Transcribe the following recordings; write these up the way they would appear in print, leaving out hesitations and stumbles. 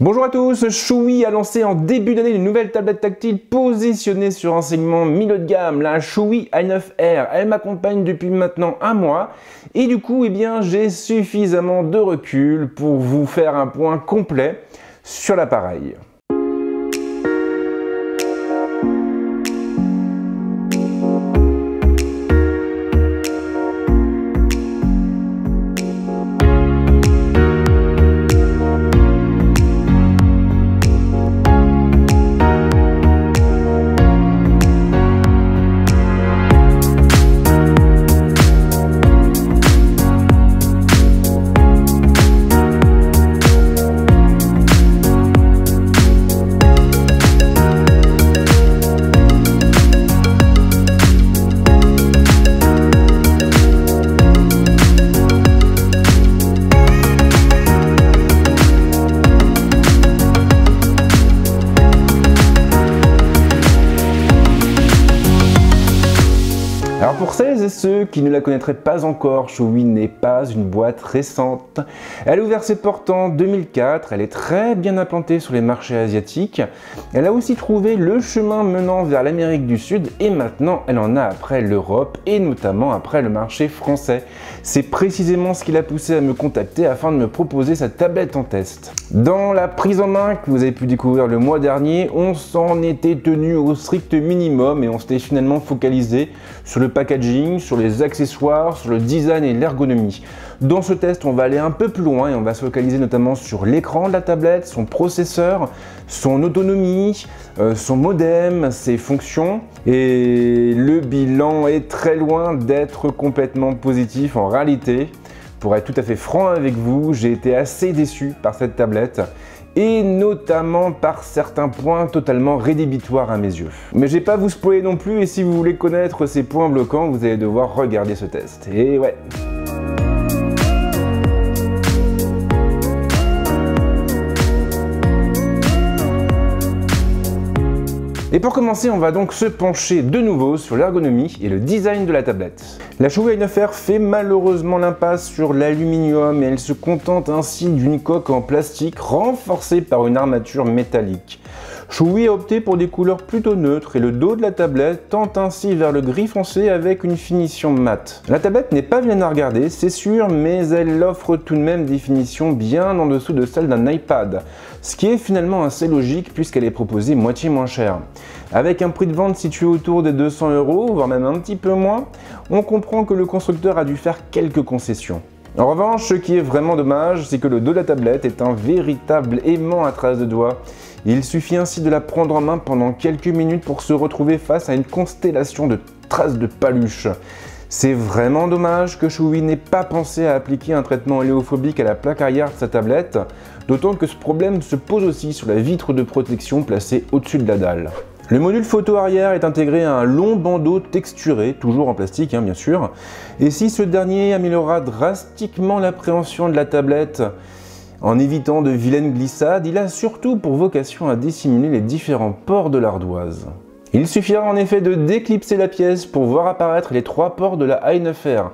Bonjour à tous, Choui a lancé en début d'année une nouvelle tablette tactile positionnée sur un segment milieu de gamme, la Choui i9R. Elle m'accompagne depuis maintenant un mois et du coup, j'ai suffisamment de recul pour vous faire un point complet sur l'appareil. Alors pour celles et ceux qui ne la connaîtraient pas encore, Choui n'est pas une boîte récente. Elle a ouvert ses portes en 2004, elle est très bien implantée sur les marchés asiatiques. Elle a aussi trouvé le chemin menant vers l'Amérique du Sud et maintenant elle en a après l'Europe et notamment après le marché français. C'est précisément ce qui l'a poussé à me contacter afin de me proposer sa tablette en test. Dans la prise en main que vous avez pu découvrir le mois dernier, on s'en était tenu au strict minimum et on s'était finalement focalisé sur le packaging, sur les accessoires, sur le design et l'ergonomie. Dans ce test, on va aller un peu plus loin et on va se focaliser notamment sur l'écran de la tablette, son processeur, son autonomie, son modem, ses fonctions. Et le bilan est très loin d'être complètement positif en réalité. Pour être tout à fait franc avec vous, j'ai été assez déçu par cette tablette et notamment par certains points totalement rédhibitoires à mes yeux. Mais je vais pas vous spoiler non plus et si vous voulez connaître ces points bloquants, vous allez devoir regarder ce test. Et ouais. Et pour commencer, on va donc se pencher de nouveau sur l'ergonomie et le design de la tablette. La Choui i9R fait malheureusement l'impasse sur l'aluminium et elle se contente ainsi d'une coque en plastique renforcée par une armature métallique. Choui a opté pour des couleurs plutôt neutres et le dos de la tablette tend ainsi vers le gris foncé avec une finition mate. La tablette n'est pas bien à regarder, c'est sûr, mais elle offre tout de même des finitions bien en dessous de celles d'un iPad, ce qui est finalement assez logique puisqu'elle est proposée moitié moins chère. Avec un prix de vente situé autour des 200 €, voire même un petit peu moins, on comprend que le constructeur a dû faire quelques concessions. En revanche, ce qui est vraiment dommage, c'est que le dos de la tablette est un véritable aimant à traces de doigts. Il suffit ainsi de la prendre en main pendant quelques minutes pour se retrouver face à une constellation de traces de paluche. C'est vraiment dommage que Choui n'ait pas pensé à appliquer un traitement oléophobique à la plaque arrière de sa tablette, d'autant que ce problème se pose aussi sur la vitre de protection placée au-dessus de la dalle. Le module photo arrière est intégré à un long bandeau texturé, toujours en plastique bien sûr, et si ce dernier améliorera drastiquement l'appréhension de la tablette en évitant de vilaines glissades, il a surtout pour vocation à dissimuler les différents ports de l'ardoise. Il suffira en effet de déclipser la pièce pour voir apparaître les 3 ports de la i9R.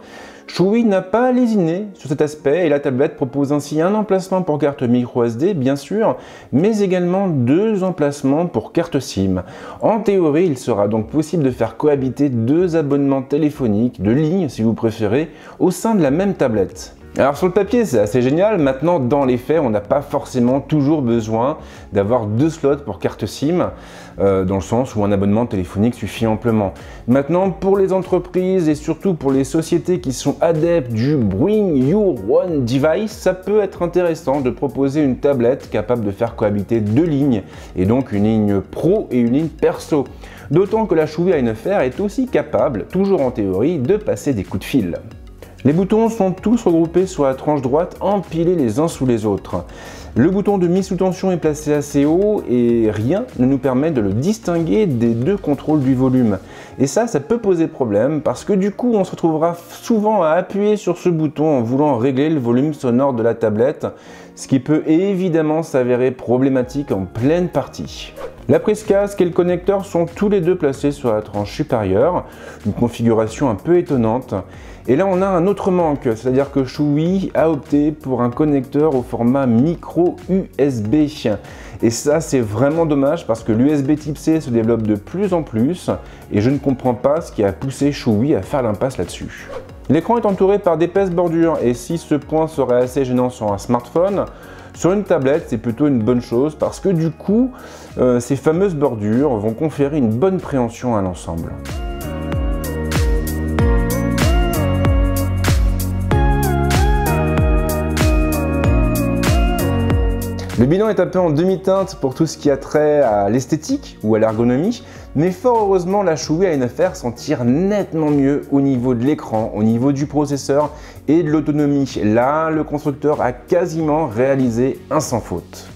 Choui n'a pas lésiné sur cet aspect et la tablette propose ainsi un emplacement pour carte micro SD bien sûr, mais également 2 emplacements pour carte SIM. En théorie, il sera donc possible de faire cohabiter 2 abonnements téléphoniques, de ligne si vous préférez, au sein de la même tablette. Alors sur le papier c'est assez génial, maintenant dans les faits on n'a pas forcément toujours besoin d'avoir 2 slots pour carte SIM, dans le sens où un abonnement téléphonique suffit amplement. Maintenant pour les entreprises et surtout pour les sociétés qui sont adeptes du Bring Your Own Device, ça peut être intéressant de proposer une tablette capable de faire cohabiter 2 lignes, et donc une ligne pro et une ligne perso. D'autant que la Choui i9R est aussi capable, toujours en théorie, de passer des coups de fil. Les boutons sont tous regroupés sur la tranche droite, empilés les uns sous les autres. Le bouton de mise sous tension est placé assez haut et rien ne nous permet de le distinguer des 2 contrôles du volume. Et ça peut poser problème parce que du coup on se retrouvera souvent à appuyer sur ce bouton en voulant régler le volume sonore de la tablette, ce qui peut évidemment s'avérer problématique en pleine partie. La prise casque et le connecteur sont tous les deux placés sur la tranche supérieure, une configuration un peu étonnante. Et là on a un autre manque, c'est-à-dire que Shuwi a opté pour un connecteur au format micro USB. Et ça c'est vraiment dommage parce que l'USB type C se développe de plus en plus et je ne comprends pas ce qui a poussé Shuwi à faire l'impasse là-dessus. L'écran est entouré par d'épaisses bordures et si ce point serait assez gênant sur un smartphone, sur une tablette, c'est plutôt une bonne chose parce que du coup, ces fameuses bordures vont conférer une bonne préhension à l'ensemble. Le bilan est un peu en demi-teinte pour tout ce qui a trait à l'esthétique ou à l'ergonomie, mais fort heureusement la Shuwi A9R s'en tire nettement mieux au niveau de l'écran, au niveau du processeur et de l'autonomie. Là, le constructeur a quasiment réalisé un sans faute.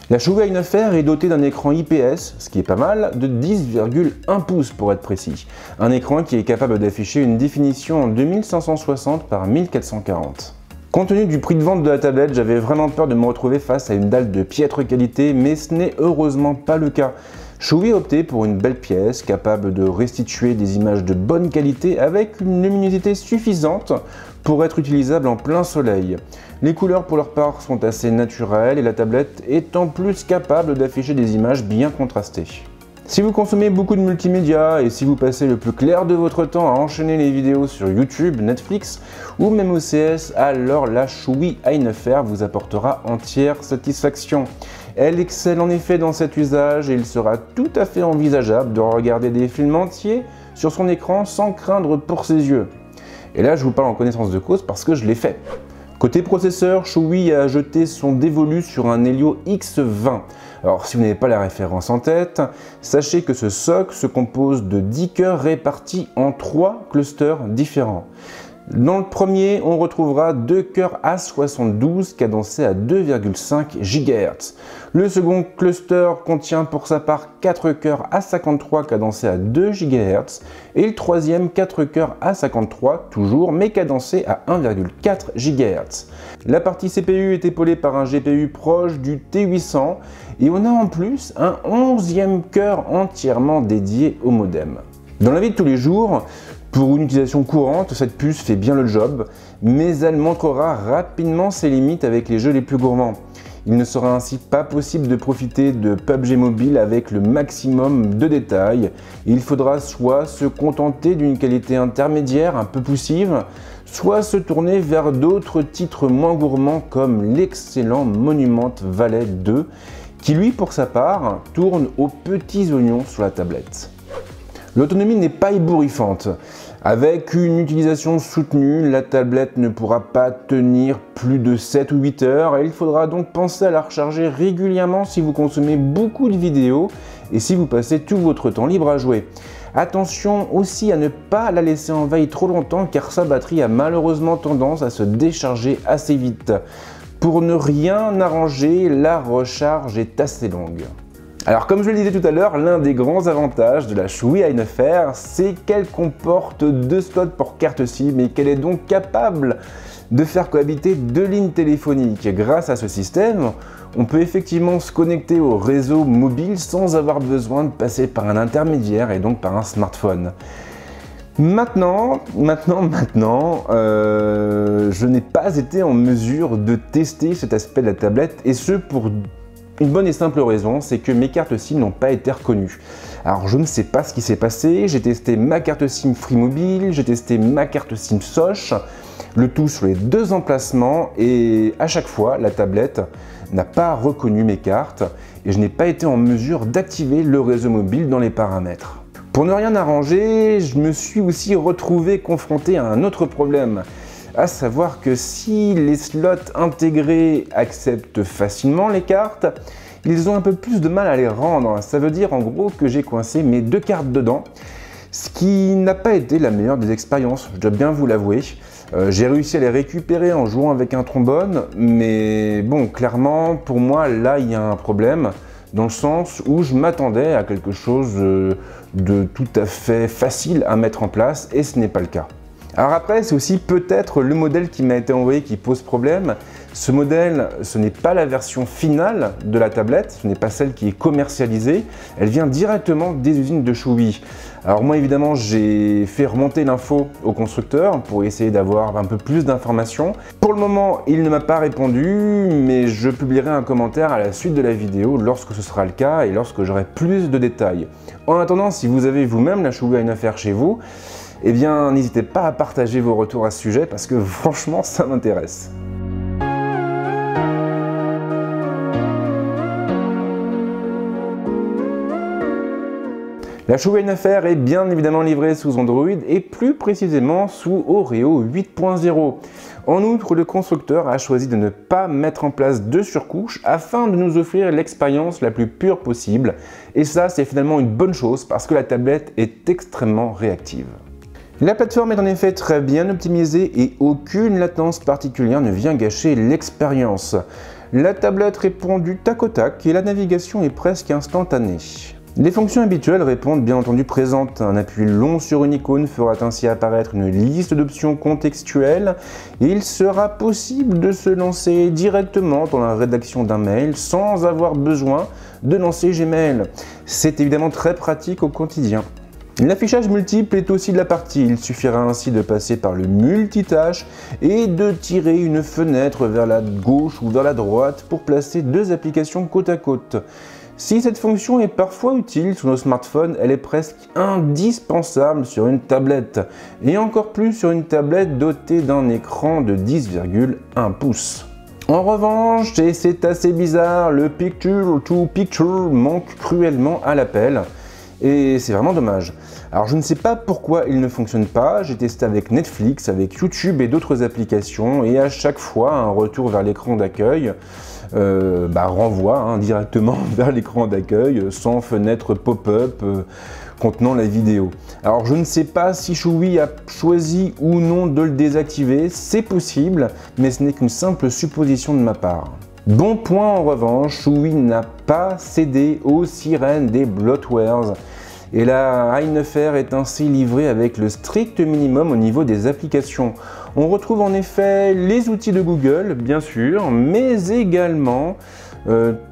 La Shuwi A9R est dotée d'un écran IPS, ce qui est pas mal, de 10,1 pouces pour être précis. Un écran qui est capable d'afficher une définition en 2560 par 1440. Compte tenu du prix de vente de la tablette, j'avais vraiment peur de me retrouver face à une dalle de piètre qualité, mais ce n'est heureusement pas le cas. Shuwi a opté pour une belle pièce, capable de restituer des images de bonne qualité avec une luminosité suffisante pour être utilisable en plein soleil. Les couleurs pour leur part sont assez naturelles et la tablette est en plus capable d'afficher des images bien contrastées. Si vous consommez beaucoup de multimédia et si vous passez le plus clair de votre temps à enchaîner les vidéos sur YouTube, Netflix ou même OCS, alors la Shuwi A9R vous apportera entière satisfaction. Elle excelle en effet dans cet usage et il sera tout à fait envisageable de regarder des films entiers sur son écran sans craindre pour ses yeux. Et là je vous parle en connaissance de cause parce que je l'ai fait. Côté processeur, Shuwi a jeté son dévolu sur un Helio X20. Alors si vous n'avez pas la référence en tête, sachez que ce socle se compose de 10 cœurs répartis en 3 clusters différents. Dans le premier, on retrouvera 2 cœurs A72 cadencés à 2,5 GHz. Le second cluster contient pour sa part 4 cœurs A53 cadencés à 2 GHz et le troisième 4 cœurs A53 toujours mais cadencés à 1,4 GHz. La partie CPU est épaulée par un GPU proche du T800 et on a en plus un 11e cœur entièrement dédié au modem. Dans la vie de tous les jours, pour une utilisation courante, cette puce fait bien le job, mais elle montrera rapidement ses limites avec les jeux les plus gourmands. Il ne sera ainsi pas possible de profiter de PUBG Mobile avec le maximum de détails. Il faudra soit se contenter d'une qualité intermédiaire un peu poussive, soit se tourner vers d'autres titres moins gourmands comme l'excellent Monument Valley 2, qui lui pour sa part tourne aux petits oignons sur la tablette. L'autonomie n'est pas ébouriffante. Avec une utilisation soutenue, la tablette ne pourra pas tenir plus de 7 ou 8 heures et il faudra donc penser à la recharger régulièrement si vous consommez beaucoup de vidéos et si vous passez tout votre temps libre à jouer. Attention aussi à ne pas la laisser en veille trop longtemps car sa batterie a malheureusement tendance à se décharger assez vite. Pour ne rien arranger, la recharge est assez longue. Alors comme je le disais tout à l'heure, l'un des grands avantages de la Shuwi A9R, c'est qu'elle comporte 2 slots pour carte SIM et qu'elle est donc capable de faire cohabiter 2 lignes téléphoniques. Grâce à ce système, on peut effectivement se connecter au réseau mobile sans avoir besoin de passer par un intermédiaire et donc par un smartphone. Maintenant, je n'ai pas été en mesure de tester cet aspect de la tablette et ce pour une bonne et simple raison, c'est que mes cartes SIM n'ont pas été reconnues. Alors je ne sais pas ce qui s'est passé, j'ai testé ma carte SIM Free Mobile, j'ai testé ma carte SIM Soch, le tout sur les 2 emplacements et à chaque fois la tablette n'a pas reconnu mes cartes et je n'ai pas été en mesure d'activer le réseau mobile dans les paramètres. Pour ne rien arranger, je me suis aussi retrouvé confronté à un autre problème. À savoir que si les slots intégrés acceptent facilement les cartes, ils ont un peu plus de mal à les rendre. Ça veut dire en gros que j'ai coincé mes 2 cartes dedans, ce qui n'a pas été la meilleure des expériences, je dois bien vous l'avouer. J'ai réussi à les récupérer en jouant avec un trombone, mais bon, clairement, pour moi, là, il y a un problème, dans le sens où je m'attendais à quelque chose de tout à fait facile à mettre en place, et ce n'est pas le cas. Alors après, c'est aussi peut-être le modèle qui m'a été envoyé qui pose problème. Ce modèle, ce n'est pas la version finale de la tablette, ce n'est pas celle qui est commercialisée, elle vient directement des usines de Choui. Alors moi évidemment, j'ai fait remonter l'info au constructeur pour essayer d'avoir un peu plus d'informations. Pour le moment, il ne m'a pas répondu, mais je publierai un commentaire à la suite de la vidéo lorsque ce sera le cas et lorsque j'aurai plus de détails. En attendant, si vous avez vous-même la Choui A9R chez vous, eh bien n'hésitez pas à partager vos retours à ce sujet parce que franchement ça m'intéresse. La Choui A9R est bien évidemment livrée sous Android et plus précisément sous Oreo 8.0. En outre, le constructeur a choisi de ne pas mettre en place de surcouche afin de nous offrir l'expérience la plus pure possible. Et ça, c'est finalement une bonne chose parce que la tablette est extrêmement réactive. La plateforme est en effet très bien optimisée et aucune latence particulière ne vient gâcher l'expérience. La tablette répond du tac au tac et la navigation est presque instantanée. Les fonctions habituelles répondent bien entendu présentes. Un appui long sur une icône fera ainsi apparaître une liste d'options contextuelles et il sera possible de se lancer directement dans la rédaction d'un mail sans avoir besoin de lancer Gmail. C'est évidemment très pratique au quotidien. L'affichage multiple est aussi de la partie, il suffira ainsi de passer par le multitâche et de tirer une fenêtre vers la gauche ou vers la droite pour placer deux applications côte à côte. Si cette fonction est parfois utile sur nos smartphones, elle est presque indispensable sur une tablette, et encore plus sur une tablette dotée d'un écran de 10,1 pouces. En revanche, et c'est assez bizarre, le Picture-to-Picture manque cruellement à l'appel. Et c'est vraiment dommage. Alors je ne sais pas pourquoi il ne fonctionne pas, j'ai testé avec Netflix, avec YouTube et d'autres applications et à chaque fois un retour vers l'écran d'accueil renvoie directement vers l'écran d'accueil sans fenêtre pop-up contenant la vidéo. Alors je ne sais pas si Choui a choisi ou non de le désactiver, c'est possible, mais ce n'est qu'une simple supposition de ma part. Bon point en revanche, Choui n'a pas cédé aux sirènes des bloatwares et la A9R est ainsi livrée avec le strict minimum au niveau des applications. On retrouve en effet les outils de Google, bien sûr, mais également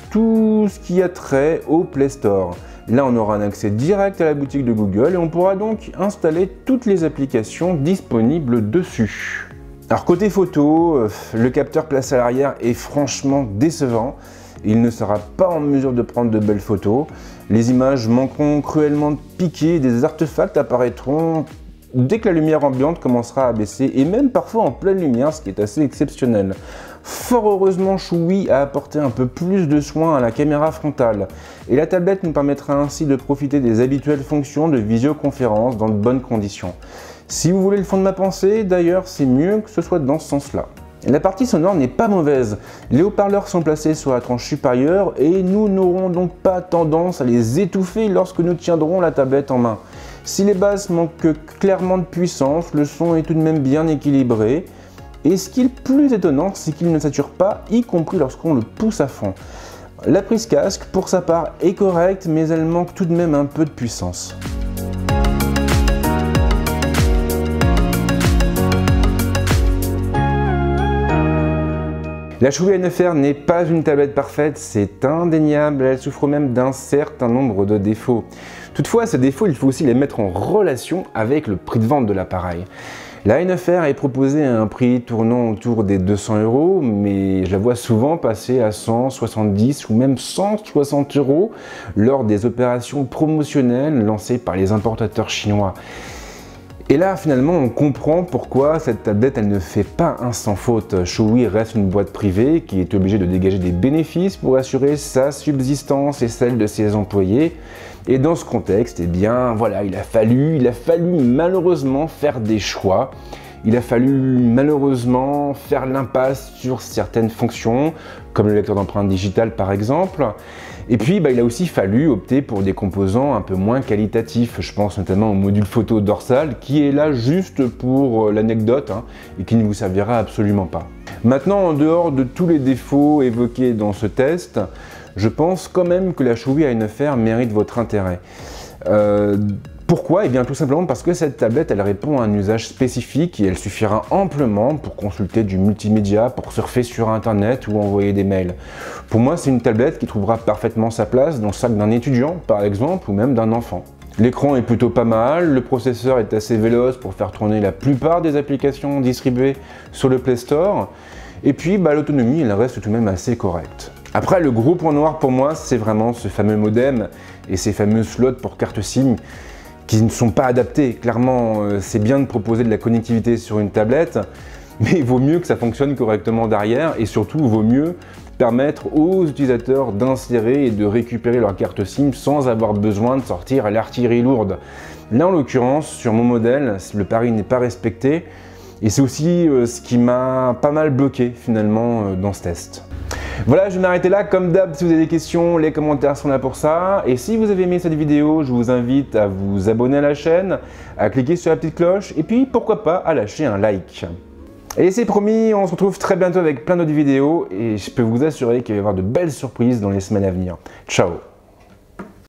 tout ce qui a trait au Play Store. Là, on aura un accès direct à la boutique de Google et on pourra donc installer toutes les applications disponibles dessus. Alors côté photo, le capteur placé à l'arrière est franchement décevant. Il ne sera pas en mesure de prendre de belles photos. Les images manqueront cruellement de piquer, des artefacts apparaîtront dès que la lumière ambiante commencera à baisser et même parfois en pleine lumière, ce qui est assez exceptionnel. Fort heureusement, Choui a apporté un peu plus de soin à la caméra frontale et la tablette nous permettra ainsi de profiter des habituelles fonctions de visioconférence dans de bonnes conditions. Si vous voulez le fond de ma pensée, d'ailleurs, c'est mieux que ce soit dans ce sens-là. La partie sonore n'est pas mauvaise, les haut-parleurs sont placés sur la tranche supérieure et nous n'aurons donc pas tendance à les étouffer lorsque nous tiendrons la tablette en main. Si les basses manquent clairement de puissance, le son est tout de même bien équilibré et ce qui est le plus étonnant, c'est qu'il ne sature pas, y compris lorsqu'on le pousse à fond. La prise casque, pour sa part, est correcte, mais elle manque tout de même un peu de puissance. La Choui A9R n'est pas une tablette parfaite, c'est indéniable, elle souffre même d'un certain nombre de défauts. Toutefois, ces défauts, il faut aussi les mettre en relation avec le prix de vente de l'appareil. La A9R est proposée à un prix tournant autour des 200 €, mais je la vois souvent passer à 170 ou même 160 € lors des opérations promotionnelles lancées par les importateurs chinois. Et là, finalement, on comprend pourquoi cette tablette, elle ne fait pas un sans faute. Choui reste une boîte privée qui est obligée de dégager des bénéfices pour assurer sa subsistance et celle de ses employés. Et dans ce contexte, eh bien, voilà, il a fallu malheureusement faire des choix. Il a fallu malheureusement faire l'impasse sur certaines fonctions, comme le lecteur d'empreintes digitales par exemple. Et puis il a aussi fallu opter pour des composants un peu moins qualitatifs. Je pense notamment au module photo dorsal qui est là juste pour l'anecdote et qui ne vous servira absolument pas. Maintenant, en dehors de tous les défauts évoqués dans ce test, je pense quand même que la Choui A9R mérite votre intérêt. Pourquoi? Eh bien tout simplement parce que cette tablette elle répond à un usage spécifique et elle suffira amplement pour consulter du multimédia, pour surfer sur internet ou envoyer des mails. Pour moi c'est une tablette qui trouvera parfaitement sa place dans le sac d'un étudiant par exemple ou même d'un enfant. L'écran est plutôt pas mal, le processeur est assez véloce pour faire tourner la plupart des applications distribuées sur le Play Store et puis l'autonomie elle reste tout de même assez correcte. Après le gros point noir pour moi c'est vraiment ce fameux modem et ces fameux slots pour carte SIM qui ne sont pas adaptés. Clairement, c'est bien de proposer de la connectivité sur une tablette, mais il vaut mieux que ça fonctionne correctement derrière et surtout, il vaut mieux permettre aux utilisateurs d'insérer et de récupérer leur carte SIM sans avoir besoin de sortir l'artillerie lourde. Là, en l'occurrence, sur mon modèle, le pari n'est pas respecté et c'est aussi ce qui m'a pas mal bloqué finalement dans ce test. Voilà, je vais m'arrêter là. Comme d'hab, si vous avez des questions, les commentaires sont là pour ça. Et si vous avez aimé cette vidéo, je vous invite à vous abonner à la chaîne, à cliquer sur la petite cloche et puis pourquoi pas à lâcher un like. Et c'est promis, on se retrouve très bientôt avec plein d'autres vidéos et je peux vous assurer qu'il va y avoir de belles surprises dans les semaines à venir. Ciao!